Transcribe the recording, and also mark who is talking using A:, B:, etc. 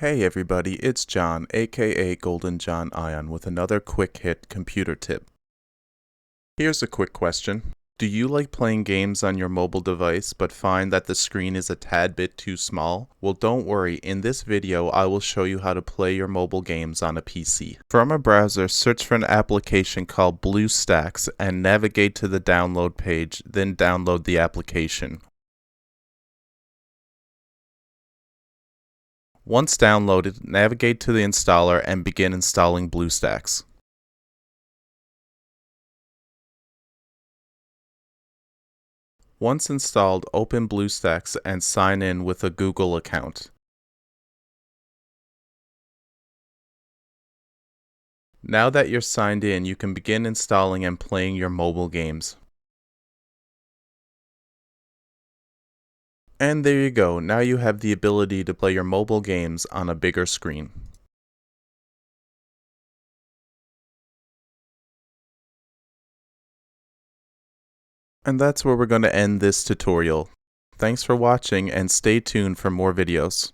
A: Hey everybody, it's John, aka Golden John Ion, with another quick hit computer tip. Here's a quick question. Do you like playing games on your mobile device but find that the screen is a tad bit too small? Well, don't worry, in this video I will show you how to play your mobile games on a PC. From a browser, search for an application called BlueStacks and navigate to the download page, then download the application. Once downloaded, navigate to the installer and begin installing BlueStacks. Once installed, open BlueStacks and sign in with a Google account. Now that you're signed in, you can begin installing and playing your mobile games. And there you go, now you have the ability to play your mobile games on a bigger screen. And that's where we're going to end this tutorial. Thanks for watching and stay tuned for more videos.